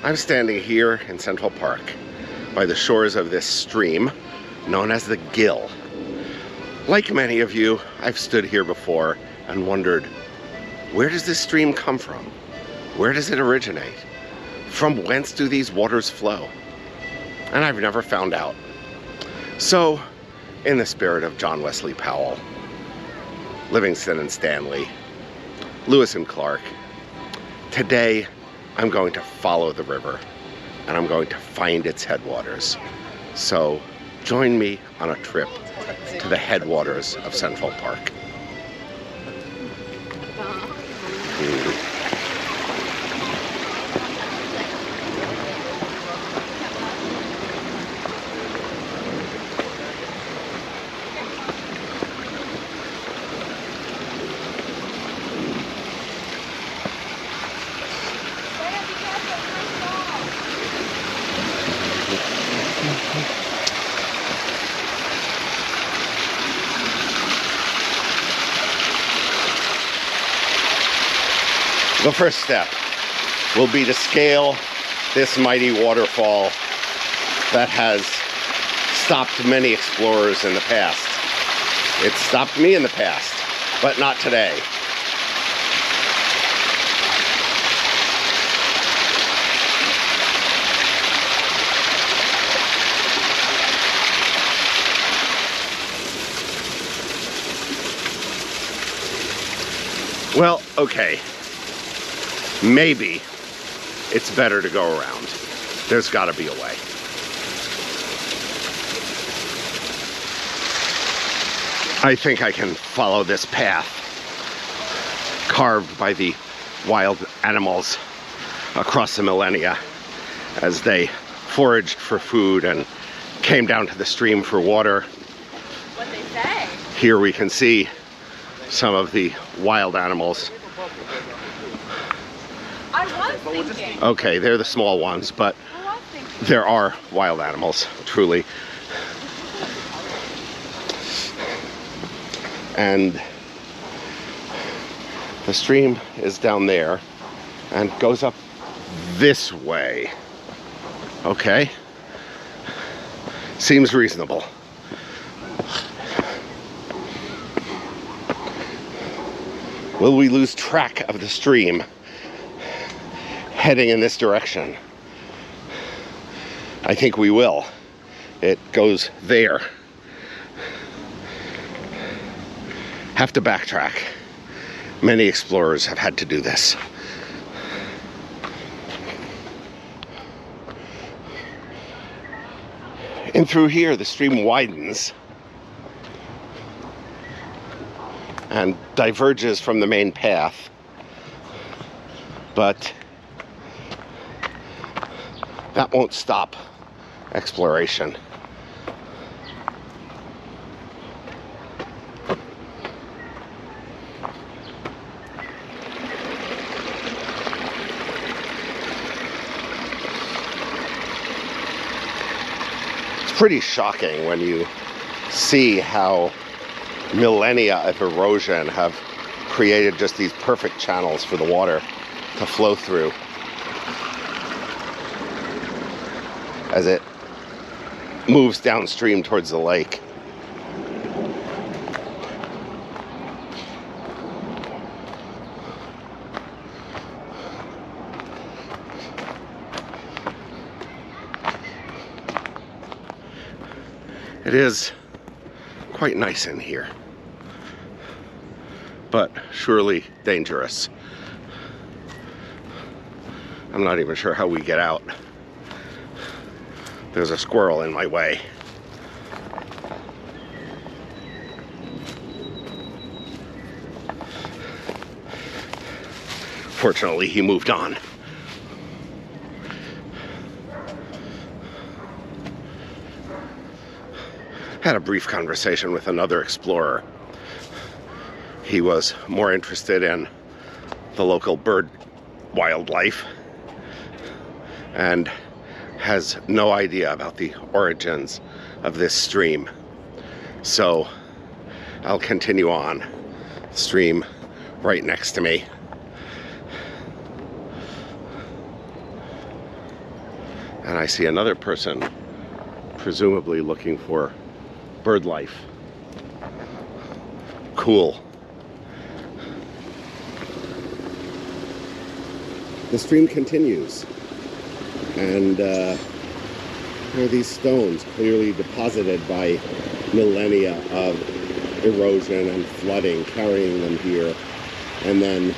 I'm standing here in Central Park by the shores of this stream known as the Gill. Like many of you, I've stood here before and wondered, where does this stream come from? Where does it originate? From whence do these waters flow? And I've never found out. So, in the spirit of John Wesley Powell, Livingstone and Stanley, Lewis and Clark, today I'm going to follow the river and I'm going to find its headwaters. So join me on a trip to the headwaters of Central Park. The first step will be to scale this mighty waterfall that has stopped many explorers in the past. It stopped me in the past, but not today. Well, okay. Maybe it's better to go around. There's got to be a way. I think I can follow this path carved by the wild animals across the millennia as they foraged for food and came down to the stream for water. What they say. Here we can see some of the wild animals. I was thinking. Okay, they're the small ones, but there are wild animals, truly. And the stream is down there and goes up this way. Okay? Seems reasonable. Will we lose track of the stream heading in this direction? I think we will. It goes there. Have to backtrack. Many explorers have had to do this. And through here, the stream widens and diverges from the main path, but that won't stop exploration. It's pretty shocking when you see how millennia of erosion have created just these perfect channels for the water to flow through as it moves downstream towards the lake. It is quite nice in here, but surely dangerous. I'm not even sure how we get out. There's a squirrel in my way. Fortunately, he moved on. Had a brief conversation with another explorer. He was more interested in the local bird wildlife and has no idea about the origins of this stream. So I'll continue on. Stream right next to me. And I see another person, presumably looking for bird life. Cool. The stream continues, and there are these stones clearly deposited by millennia of erosion and flooding, carrying them here, and then,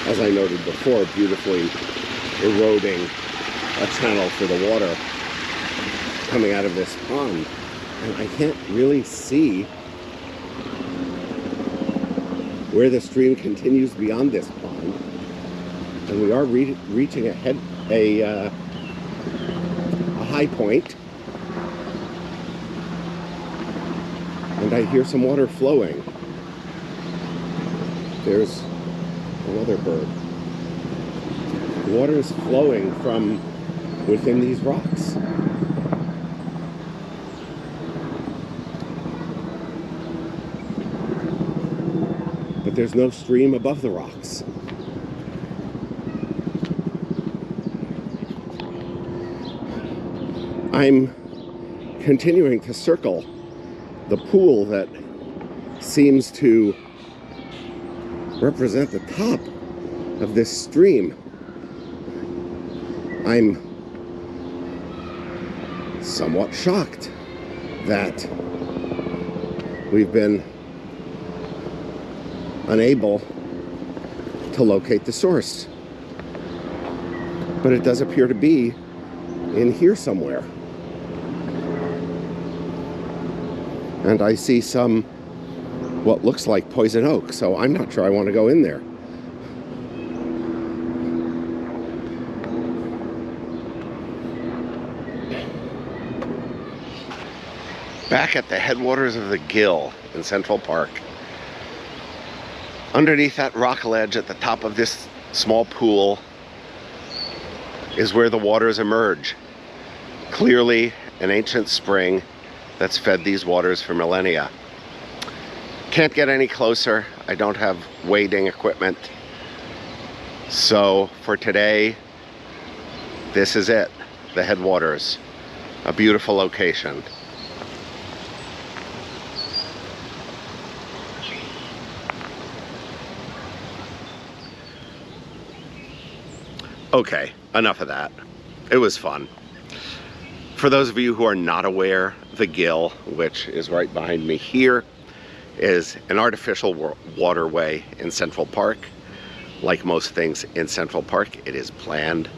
as I noted before, beautifully eroding a channel for the water coming out of this pond. And I can't really see where the stream continues beyond this pond. And we are reaching a high point. And I hear some water flowing. There's another bird. The water is flowing from within these rocks. But there's no stream above the rocks. I'm continuing to circle the pool that seems to represent the top of this stream. I'm somewhat shocked that we've been unable to locate the source. But it does appear to be in here somewhere. And I see some, what looks like poison oak, so I'm not sure I want to go in there. Back at the headwaters of the Gill in Central Park, underneath that rock ledge at the top of this small pool is where the waters emerge. Clearly an ancient spring that's fed these waters for millennia. Can't get any closer. I don't have wading equipment. So for today, this is it, the headwaters. A beautiful location. Okay, enough of that. It was fun. For those of you who are not aware, the Gill, which is right behind me here, is an artificial waterway in Central Park. Like most things in Central Park, it is planned,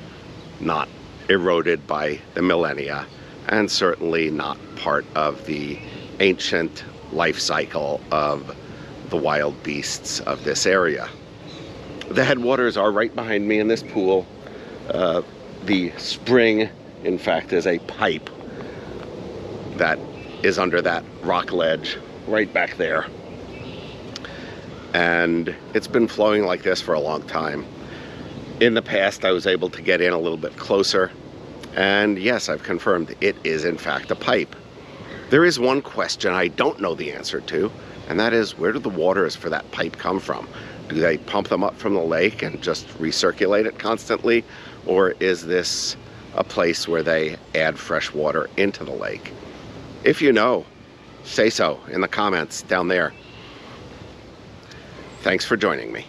not eroded by the millennia, and certainly not part of the ancient life cycle of the wild beasts of this area. The headwaters are right behind me in this pool. The spring, in fact, is a pipe that is under that rock ledge right back there. And it's been flowing like this for a long time. In the past, I was able to get in a little bit closer. And yes, I've confirmed it is in fact a pipe. There is one question I don't know the answer to, and that is, where do the waters for that pipe come from? Do they pump them up from the lake and just recirculate it constantly? Or is this a place where they add fresh water into the lake? If you know, say so in the comments down there. Thanks for joining me.